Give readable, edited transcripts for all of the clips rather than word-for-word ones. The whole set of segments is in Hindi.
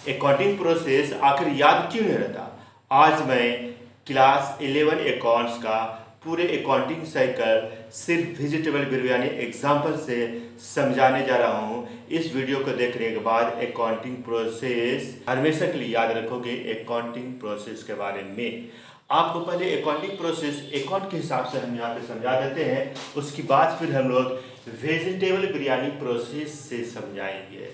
अकाउंटिंग प्रोसेस आखिर याद क्यों नहीं रहता। आज मैं क्लास 11 अकाउंट्स का पूरे अकाउंटिंग साइकिल सिर्फ वेजिटेबल बिरयानी एग्जाम्पल से समझाने जा रहा हूँ। इस वीडियो को देखने के बाद अकाउंटिंग प्रोसेस हमेशा के लिए याद रखोगे। अकाउंटिंग प्रोसेस के बारे में आपको पहले अकाउंटिंग प्रोसेस अकाउंट के हिसाब से हम यहाँ पे समझा देते हैं, उसके बाद फिर हम लोग वेजिटेबल बिरयानी प्रोसेस से समझाएंगे।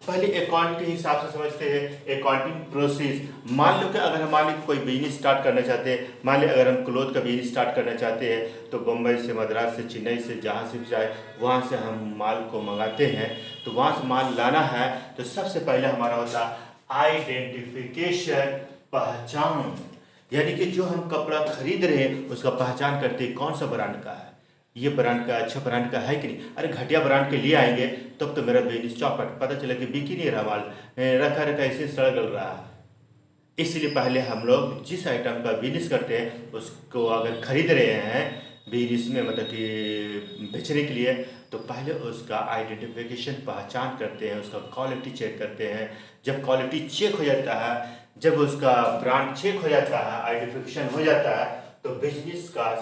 पहले अकाउंट के हिसाब से समझते हैं अकाउंटिंग प्रोसेस। मान लो कि अगर हम कोई बिजनेस स्टार्ट करना चाहते हैं, मान लो अगर हम क्लोथ का बिजनेस स्टार्ट करना चाहते हैं तो बम्बई से, मद्रास से, चेन्नई से, जहाँ से भी जाए वहाँ से हम माल को मंगाते हैं। तो वहाँ से माल लाना है तो सबसे पहले हमारा होता आइडेंटिफिकेशन, पहचान, यानी कि जो हम कपड़ा खरीद रहे हैं उसका पहचान करते हैं कौन सा ब्रांड का है, ये ब्रांड का अच्छा ब्रांड का है कि नहीं। अरे घटिया ब्रांड के लिए आएंगे तब तो मेरा बिजनेस चौपट, पता चला कि बिक ही नहीं रहा, माल रखा रखा ऐसे सड़ गल रहा है। इसलिए पहले हम लोग जिस आइटम का बिजनेस करते हैं उसको अगर खरीद रहे हैं बिजनेस में, मतलब कि बेचने के लिए, तो पहले उसका आइडेंटिफिकेशन, पहचान करते हैं, उसका क्वालिटी चेक करते हैं। जब क्वालिटी चेक हो जाता है, जब उसका ब्रांड चेक हो जाता है, आइडेंटिफिकेशन हो जाता है, तो बिजनेस का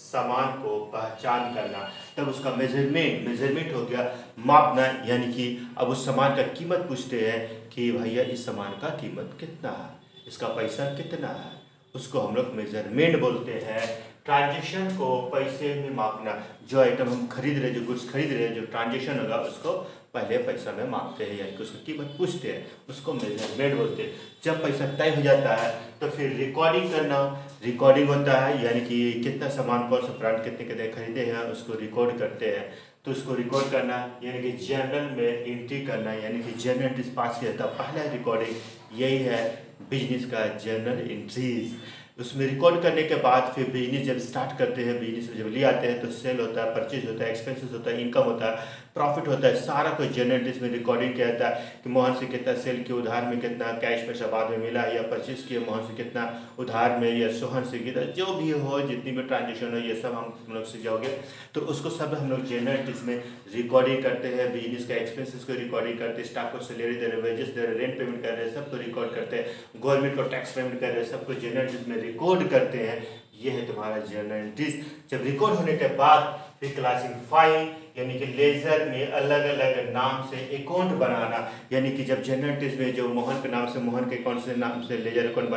सामान को पहचान करना, तब उसका मेजरमेंट हो गया, मापना, यानी कि अब उस सामान का कीमत पूछते हैं कि भैया इस सामान का कीमत कितना है, इसका पैसा कितना है, उसको हम लोग मेजरमेंट बोलते हैं। ट्रांजेक्शन को पैसे में मापना, जो आइटम हम खरीद रहे, जो गुड्स खरीद रहे, जो ट्रांजेक्शन होगा उसको पहले पैसा में मापते हैं, यानी कि उसकी कीमत पूछते हैं, उसको मेजरमेंट बोलते हैं। जब पैसा तय हो जाता है तो फिर रिकॉर्डिंग करना, रिकॉर्डिंग होता है, यानी कि कितना सामान, कौन सा ब्रांड कितने कितने खरीदे हैं उसको रिकॉर्ड करते हैं। तो उसको रिकॉर्ड करना यानी कि जर्नल में एंट्री करना, यानी कि जर्नल एंट्रीज पास किया था, पहला रिकॉर्डिंग यही है बिजनेस का, जर्नल एंट्रीज। उसमें रिकॉर्ड करने के बाद फिर बिजनेस जब स्टार्ट करते हैं, बिजनेस में जब ले आते हैं तो सेल होता है, परचेज होता है, एक्सपेंसेस होता है, इनकम होता है, प्रॉफिट होता है, सारा कुछ जर्नल एंट्रीज में रिकॉर्डिंग किया जाता है कि मोहन से कितना सेल किया, उधार में कितना, कैश पैसा बाद में मिला, या परचेज किया मोहन से कितना, उधार में, या सोहन से कितना, जो भी हो, जितनी भी ट्रांजेक्शन हो, ये सब हम लोग सीख जाओगे। तो उसको सब हम लोग जर्नल एंट्रीज में रिकॉर्डिंग करते हैं। बिजनेस का एक्सपेंसेस को रिकॉर्डिंग करते हैं, स्टाफ को सैलरी दे रहे, वेजेस दे रहे, रेंट पेमेंट कर रहे हैं, सबको रिकॉर्ड करते हैं, गवर्नमेंट को टैक्स पेमेंट कर रहे हैं, सबको जर्नल एंट्रीज में रिकॉर्ड करते हैं। ये है तुम्हारा जर्नल एंट्रीज। जब रिकॉर्ड होने के बाद फिर क्लासिफाइंग, यानी कि लेजर में अलग अलग नाम से अकाउंट बनाना, यानी कि जब जर्नल एंट्रीज में जो मोहन के नाम से, मोहन के अकाउंट से नाम से लेजर अकाउंट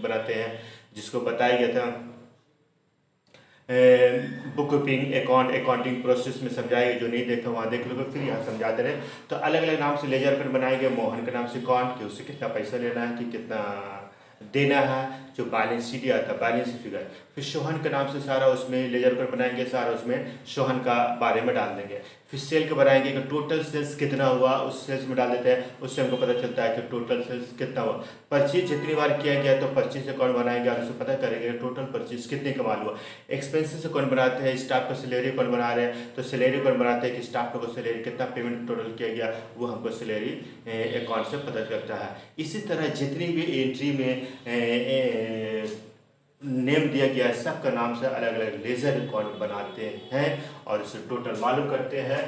बनाते हैं, जिसको बताया गया था book keeping account, accounting process में समझाएगा। जो नहीं देखा वहाँ देख लोगे, फिर यहाँ समझा दे रहे। तो अलग अलग नाम से लेजर अकाउंट बनाएंगे, मोहन के नाम से अकाउंट कि उससे कितना पैसा लेना है, कि कितना देना है, जो बैलेंस शीट आता है, बैलेंस फिगर। फिर सोहन के नाम से सारा उसमें लेजर अकाउंट बनाएंगे, सारा उसमें सोहन का बारे में डाल देंगे। फिर सेल के बनाएंगे कि टोटल सेल्स कितना हुआ, उस सेल्स में डाल देते हैं, उससे हमको पता चलता है कि टोटल सेल्स कितना हुआ। परचेज जितनी बार किया गया तो परचेज अकाउंट बनाएंगे और उससे पता करेंगे टोटल परचेज कितने का माल हुआ। एक्सपेंसेस अकाउंट बनाते हैं, स्टाफ का सैलरी अकाउंट बना रहे हैं तो सैलरी अकाउंट बनाते हैं कि स्टाफ को सैलरी कितना पेमेंट टोटल किया गया, वो हमको सैलरी अकाउंट से पता चलता है। इसी तरह जितनी भी एंट्री में नेम दिया गया है, सबका नाम से अलग अलग लेजर अकाउंट बनाते हैं और इसे टोटल मालूम करते हैं।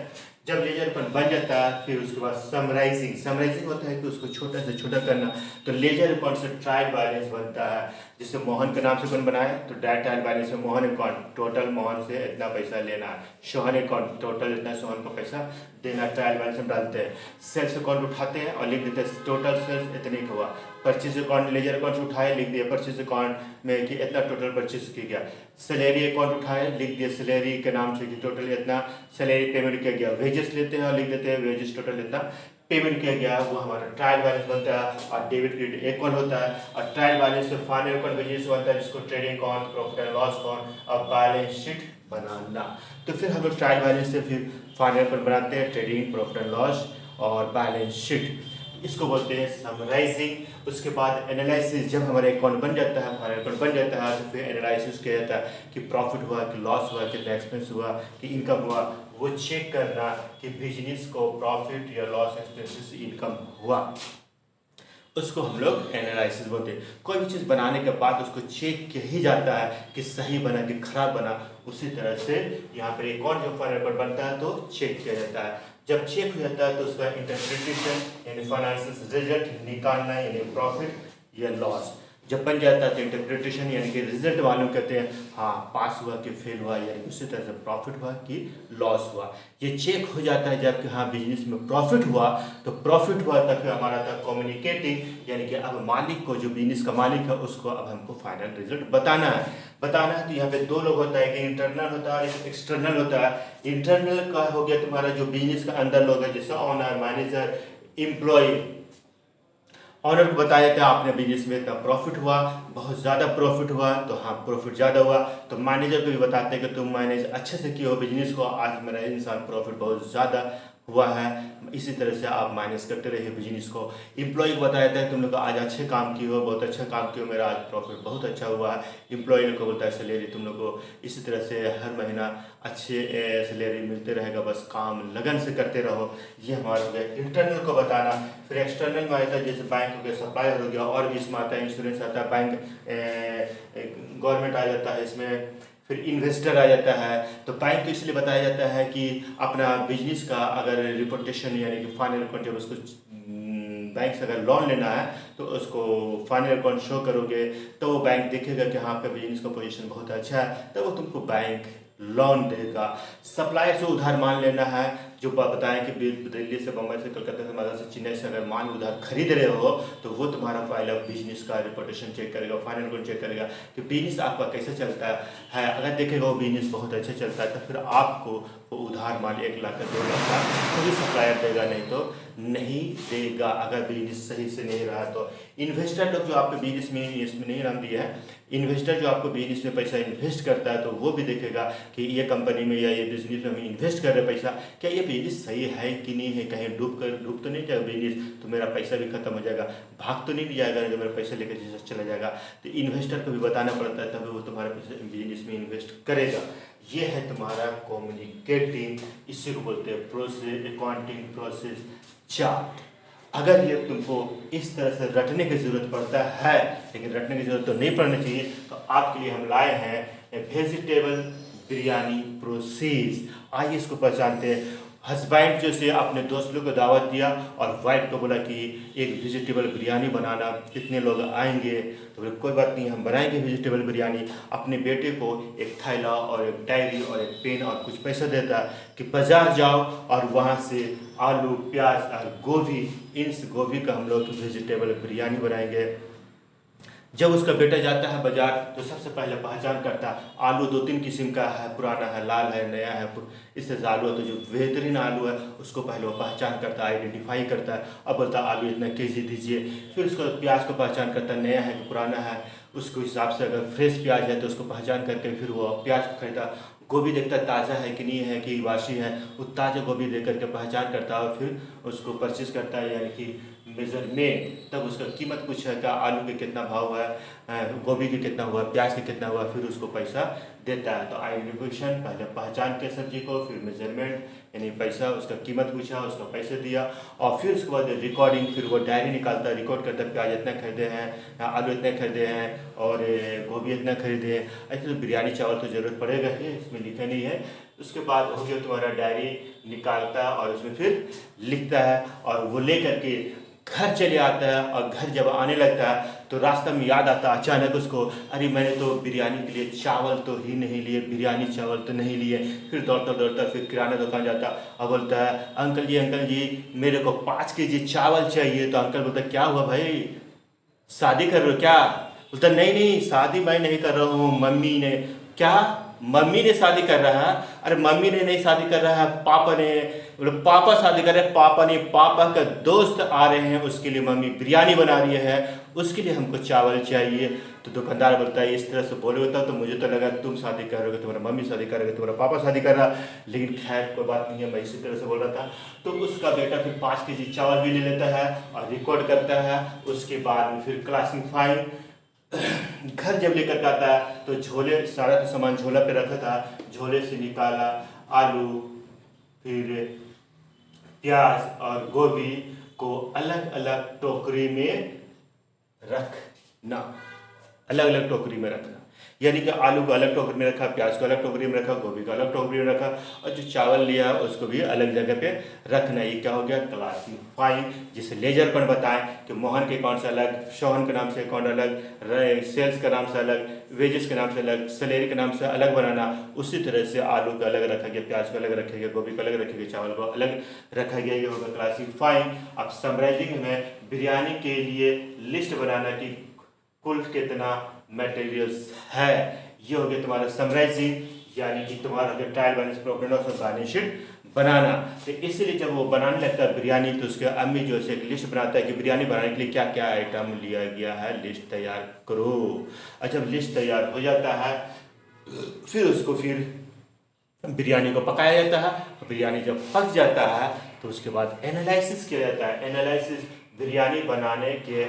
जब लेजर अकाउंट बन जाता है फिर उसके बाद समराइजिंग होता है कि उसको छोटा से छोटा करना। तो लेजर अकाउंट से ट्रायल बैलेंस बनता है, जिससे मोहन के नाम से अकाउंट बनाया तो ट्रायल बैलेंस में मोहन अकाउंट, टोटल मोहन से इतना पैसा लेना है, सोहन अकाउंट टोटल इतना सोहन को पैसा देना, ट्रायल बैलेंस में डालते हैं। सेल्स अकाउंट उठाते हैं और लिख देते हैं टोटल सेल्स इतने का हुआ। परचेज अकाउंट लेजर अकाउंट से उठाए, लिख दिया परचेज अकाउंट में कि इतना टोटल परचेज किया गया। सैलरी अकाउंट उठाए, लिख दिया सैलरी के नाम से कि टोटल इतना सैलरी पेमेंट किया गया। वेजेस लेते हैं और लिख देते हैं वेजेस टोटल इतना पेमेंट किया गया, वो हमारा ट्रायल बैलेंस बनता है। और डेबिट क्रेडिट इक्वल होता है और ट्रायल बैलेंस से फाइनल अकाउंट बिजनेस बनता है, जिसको trading account, profit and loss account और बैलेंस शीट बनाना। तो फिर हम लोग ट्रायल बैलेंस से फिर फाइनल अकाउंट बनाते हैं, ट्रेडिंग, प्रॉफिट एंड लॉस और बैलेंस शीट, इसको बोलते हैं समराइजिंग। उसके बाद एनालिसिस, जब हमारा अकाउंट बन जाता है, फाइनल अकाउंट बन जाता है, तो फिर एनालिसिस किया जाता है कि प्रॉफिट हुआ, कि लॉस हुआ, कितना एक्सपेंस हुआ, कि इनकम हुआ, वो चेक करना कि बिजनेस को प्रॉफिट या लॉस, एक्सपेंसेस, इनकम हुआ, उसको हम लोग एनालिसिस बोलते हैं। कोई भी चीज़ बनाने के बाद उसको चेक किया ही जाता है कि सही बना कि खराब बना। उसी तरह से यहाँ पर अकाउंट जो फाइनल अकाउंट बनता है तो चेक किया जाता है। जब चेक हो जाता है तो उसका इंटरप्रिटेशन यानी फाइनेंशियल रिजल्ट निकालना यानी प्रॉफिट या लॉस। जब बन जाता है तो इंटरप्रिटेशन यानी कि रिजल्ट मालूम करते हैं, हाँ पास हुआ कि फेल हुआ, यानी उसी तरह से प्रॉफिट हुआ कि लॉस हुआ। ये चेक हो जाता है जबकि हाँ बिजनेस में प्रॉफिट हुआ, तो प्रॉफिट हुआ तब फिर हमारा था कम्युनिकेटिंग, यानी कि अब मालिक को, जो बिजनेस का मालिक है उसको अब हमको फाइनल रिजल्ट बताना है। तो यहाँ पे दो लोग होता है, कि इंटरनल होता है और एक एक्सटर्नल होता है। इंटरनल का हो गया तुम्हारा जो बिजनेस का अंदर लोग है, जैसे ऑनर, मैनेजर, एम्प्लॉय। ऑनर को बताया था आपने बिजनेस में इतना प्रॉफिट हुआ, बहुत ज़्यादा प्रॉफिट हुआ, तो हाँ प्रॉफिट ज़्यादा हुआ। तो मैनेजर को भी बताते हैं कि तुम मैनेज अच्छे से किए हो बिजनेस को, आज मेरा इंसान प्रॉफिट बहुत ज़्यादा हुआ है। इसी तरह से आप मैनेज करते रहिए बिजनेस को। एम्प्लॉय को बताया था तुम लोग आज अच्छे काम किए हो, बहुत अच्छा काम किए हो, मेरा आज प्रॉफिट बहुत अच्छा हुआ है। एम्प्लॉय को बोलता है सैलरी तुम लोग को इसी तरह से हर महीना अच्छे सैलरी मिलते रहेगा, बस काम लगन से करते रहो। ये हमारा हो गया इंटरनल को बताना। फिर एक्सटर्नल में आता है, जैसे बैंक हो गया, सप्लायर हो गया, और भी इसमें आता है, इंश्योरेंस आता है, बैंक गवर्नमेंट आ जाता है इसमें, फिर इन्वेस्टर आ जाता है। तो बैंक तो इसलिए बताया जाता है कि अपना बिजनेस का अगर रिपोर्टेशन यानी कि फाइनल अकाउंट, जब उसको बैंक से अगर लोन लेना है तो उसको फाइनल अकाउंट शो करोगे तो वो बैंक देखेगा कि हाँ आपका बिजनेस का पोजीशन बहुत अच्छा है, तो वो तुमको बैंक लोन देगा। सप्लायर से उधार मान लेना है, जो बताएं कि दिल्ली से, बम्बई से, कलकत्ता से, मद्रास से, चेन्नई से अगर माल उधार खरीद रहे हो तो वो तुम्हारा फाइल ऑफ बिजनेस का रिपोर्टेशन चेक करेगा, फाइनल अकाउंट चेक करेगा कि बिजनेस आपका कैसे चलता है। अगर देखेगा वो बिजनेस बहुत अच्छा चलता है तो फिर आपको वो उधार माल 1 लाख का 2 लाख का तो भी सप्लायर देगा, नहीं तो नहीं देगा अगर बिजनेस सही से नहीं रहा तो। इन्वेस्टर लोग जो आपके बिजनेस में इसमें नहीं नाम दिया है, इन्वेस्टर जो आपको बिजनेस में पैसा इन्वेस्ट करता है तो वो भी देखेगा कि ये कंपनी में या ये बिजनेस में हम इन्वेस्ट कर रहे हैं पैसा, क्या ये बिजनेस सही है कि नहीं है, कहीं डूब तो नहीं जाएगा बिजनेस तो मेरा पैसा भी खत्म हो जाएगा, भाग तो नहीं जाएगा जो मेरा पैसा लेकर चला जाएगा। तो इन्वेस्टर को भी बताना पड़ता है तभी वो तुम्हारे पैसे बिजनेस में इन्वेस्ट करेगा। ये है तुम्हारा कम्युनिकेटिंग, इसी को बोलते हैं प्रोसेस, अकाउंटिंग प्रोसेस चार्ट। अगर ये तुमको इस तरह से रटने की जरूरत पड़ता है, लेकिन रटने की जरूरत तो नहीं पड़नी चाहिए, तो आपके लिए हम लाए हैं वेजिटेबल बिरयानी प्रोसेस। आइए इसको पहचानते हैं। हस्बैंड जो से अपने दोस्त लोग को दावत दिया और वाइफ को बोला कि एक वेजिटेबल बिरयानी बनाना, कितने लोग आएंगे, तो बोले कोई बात नहीं हम बनाएंगे वेजिटेबल बिरयानी। अपने बेटे को एक थैला और एक डायरी और एक पेन और कुछ पैसा देता कि बाजार जाओ और वहाँ से आलू, प्याज और गोभी, इन गोभी का हम लोग वेजिटेबल बिरयानी बनाएंगे। जब उसका बेटा जाता है बाजार तो सबसे पहले पहचान करता है, आलू 2-3 किस्म का है, पुराना है, लाल है, नया है, इस तरह से आलू है। तो जो बेहतरीन आलू है उसको पहले वो पहचान करता है, आइडेंटिफाई करता है, अब बोलता है आलू इतना केजी दीजिए। फिर उसको प्याज को पहचान करता है, नया है कि पुराना है, उसको हिसाब से अगर फ्रेश प्याज है तो उसको पहचान करके फिर वो प्याज को खरीदा। गोभी देखता है ताज़ा है कि नहीं है कि बासी है, वो ताज़ा गोभी देख करके पहचान करता है और फिर उसको परचेज करता है, यानी कि मेजरमेंट। तब उसका कीमत पूछेगा, आलू के कितना भाव है, गोभी के कितना हुआ, प्याज के कितना हुआ, फिर उसको पैसा देता है। तो आइडेंटिफिकेशन, पहले पहचान के सब्जी को, फिर मेजरमेंट यानी पैसा, उसका कीमत पूछा, उसका पैसे दिया, और फिर उसके बाद रिकॉर्डिंग, फिर वो डायरी निकालता है, रिकॉर्ड करता है प्याज इतना खरीदे हैं, आलू इतने खरीदे हैं और गोभी इतना खरीदे हैं। ऐसे तो बिरयानी चावल तो ज़रूरत पड़ेगा ही, इसमें लिखा नहीं है। उसके बाद हो गया तुम्हारा डायरी निकालता है और उसमें फिर लिखता है, और वो ले करके घर चले आता है। और घर जब आने लगता है तो रास्ते में याद आता है अचानक उसको, अरे मैंने तो बिरयानी के लिए चावल तो ही नहीं लिए, बिरयानी चावल तो नहीं लिए। फिर दौड़ता दौड़ता फिर किराना दुकान जाता और बोलता है अंकल जी मेरे को 5 केजी चावल चाहिए। तो अंकल बोलता क्या हुआ भाई, शादी कर रहे हो क्या? बोलता नहीं शादी मैं नहीं कर रहा हूँ, मम्मी ने। क्या मम्मी ने शादी कर रहा है? अरे मम्मी ने नहीं शादी कर रहा है, पापा ने। बोले पापा शादी कर रहे हैं? पापा ने, पापा का दोस्त आ रहे हैं उसके लिए मम्मी बिरयानी बना रही है, उसके लिए हमको चावल चाहिए। तो दुकानदार बोलता है इस तरह से बोले होता तो मुझे तो लगा तुम शादी कर रहे हो, तुम्हारा मम्मी शादी कर रहे हो, तुम्हारा पापा शादी कर रहा, लेकिन खैर कोई बात नहीं है, मैं इसी तरह से बोल रहा था। तो उसका बेटा फिर 5 केजी चावल भी ले लेता है और रिकॉर्ड करता है। उसके बाद में फिर क्लासिफाइंग, घर जब लेकर के आता है तो झोले, सारा तो सामान झोला पे रखा था, झोले से निकाला आलू, फिर प्याज और गोभी को अलग अलग टोकरी में रखना, अलग अलग टोकरी में रखना। यानी कि आलू को अलग टोकरी में रखा, प्याज को अलग टोकरी में रखा, गोभी को अलग टोकरी में रखा, और जो चावल लिया उसको भी अलग जगह पे रखना। ये क्या हो गया? क्लासीफाइंग। जिसे लेजर कौन बताएं कि मोहन के अकाउंट से अलग, सोहन के नाम से अकाउंट अलग, सेल्स के नाम से अलग, वेजेस के नाम से अलग, सैलरी के नाम से अलग बनाना। उसी तरह से आलू को अलग रखा गया, प्याज को अलग रखा गया, गोभी को अलग रखा गया, चावल को अलग रखा गया। ये होगा क्लासीफाइंग। अब समराइजिंग में बिरयानी के लिए लिस्ट बनाना कि कुल कितना मटेरियल्स है, ये हो गया तुम्हारा समराइजिंग, यानी कि तुम्हारा हो गया ट्रायल बैलेंस प्रॉफिट और बैलेंस शीट बनाना। तो इसीलिए जब वो बनाने लगता है बिरयानी, तो उसके अम्मी जो है एक लिस्ट बनाता है कि बिरयानी बनाने के लिए क्या क्या आइटम लिया गया है, लिस्ट तैयार करो। और जब लिस्ट तैयार हो जाता है फिर उसको बिरयानी को पकाया जाता है। बिरयानी जब पक जाता है तो उसके बाद एनालिसिस किया जाता है। एनालिसिस बिरयानी बनाने के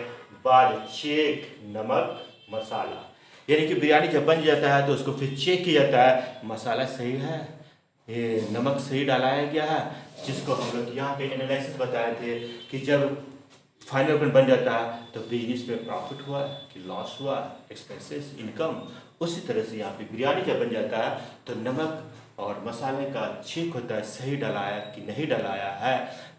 बाद चेक नमक मसाला, यानी कि बिरयानी जब बन जाता है तो उसको फिर चेक किया जाता है मसाला सही है, ये नमक सही डालाया गया है, जिसको हम लोग यहाँ पे एनालिसिस बताए थे कि जब फाइनल बन जाता है तो बिजनेस में प्रॉफिट हुआ कि लॉस हुआ, एक्सपेंसेस, इनकम। उसी तरह से यहाँ पे बिरयानी जब बन जाता है तो नमक और मसाले का चेक होता है सही डलाया कि नहीं डलाया है।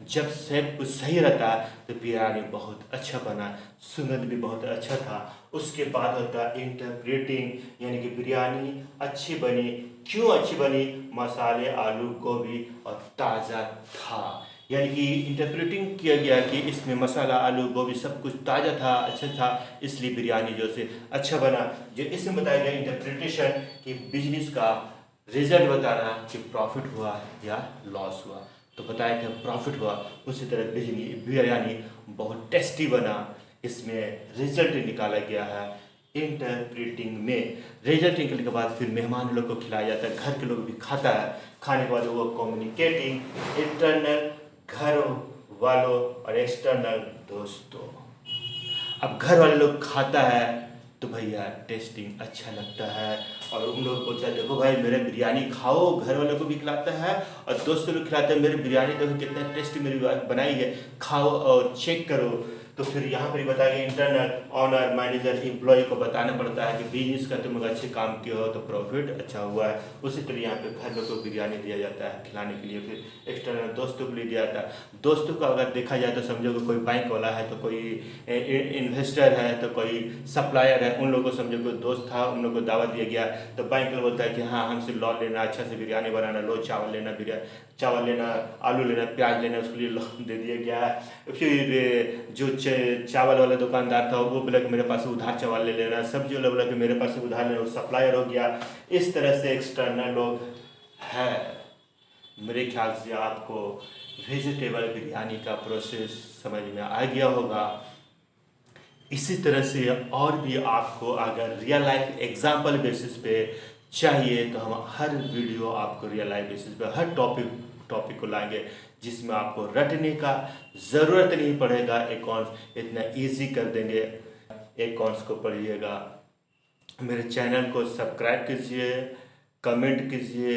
जब सब कुछ सही रहता है तो बिरयानी बहुत अच्छा बना, सुगंध भी बहुत अच्छा था। उसके बाद होता है इंटरप्रेटिंग, यानी कि बिरयानी अच्छी बनी, क्यों अच्छी बनी? मसाले, आलू, गोभी और ताज़ा था। यानी कि इंटरप्रेटिंग किया गया कि इसमें मसाला, आलू, गोभी सब कुछ ताज़ा था, अच्छा था, इसलिए बिरयानी जो से अच्छा बना। जो इसमें बताया गया इंटरप्रिटेशन कि बिजनेस का रिजल्ट बताना कि प्रॉफिट हुआ या लॉस हुआ, तो बताया कि प्रॉफिट हुआ। उसी तरह बिरयानी बहुत टेस्टी बना, इसमें रिजल्ट निकाला गया है इंटरप्रेटिंग में। रिजल्ट निकलने के बाद फिर मेहमान लोग को खिलाया जाता है, घर के लोग भी खाता है। खाने के बाद वो कम्युनिकेटिंग, इंटरनल घर वालों और एक्सटर्नल दोस्तों। अब घर वाले लोग खाता है तो भैया टेस्टिंग अच्छा लगता है, और उन लोग बोलता है देखो भाई मेरे बिरयानी खाओ, घर वालों को भी खिलाता है और दोस्तों को खिलाता है, मेरी बिरयानी देखो कितना टेस्टी मेरी बनाई है, खाओ और चेक करो। तो फिर यहाँ पर ही बताया गया इंटरनल ऑनर, मैनेजर, एम्प्लॉय को बताना पड़ता है कि बिजनेस का तुम अगर अच्छे काम किए हो तो प्रॉफिट अच्छा हुआ है। उसी तरह यहाँ पे घर लोग को बिरयानी दिया जाता है खिलाने के लिए। फिर एक्सटर्नल दोस्तों को लिए दिया जाता है। दोस्तों को अगर देखा जाए तो समझो कि कोई बैंक वाला है, तो कोई इन्वेस्टर है, तो कोई सप्लायर है, उन लोगों को समझो कोई दोस्त था, उन लोगों को दावत दिया गया। तो बैंक वाला बोलता है कि हाँ हमसे लोन लेना, अच्छा से बिरयानी बनाना, लो चावल लेना, चावल लेना, आलू लेना, प्याज लेना, उसके लिए लोन दे दिया गया। फिर जो चावल वाला दुकानदार था वो बोला कि मेरे पास से उधार चावल ले लेना, सब्जी वाला बोला कि मेरे पास से उधार लेना, सप्लायर हो गया। इस तरह से एक्सटर्नल लोग है। मेरे ख्याल से आपको वेजिटेबल बिरयानी का प्रोसेस समझ में आ गया होगा। इसी तरह से और भी आपको अगर रियल लाइफ एग्जाम्पल बेसिस पे चाहिए तो हम हर वीडियो आपको रियल लाइफ बेसिस पे हर टॉपिक को लाएंगे, जिसमें आपको रटने का ज़रूरत नहीं पड़ेगा। अकाउंट्स इतना इजी कर देंगे, अकाउंट्स को पढ़िएगा। मेरे चैनल को सब्सक्राइब कीजिए, कमेंट कीजिए।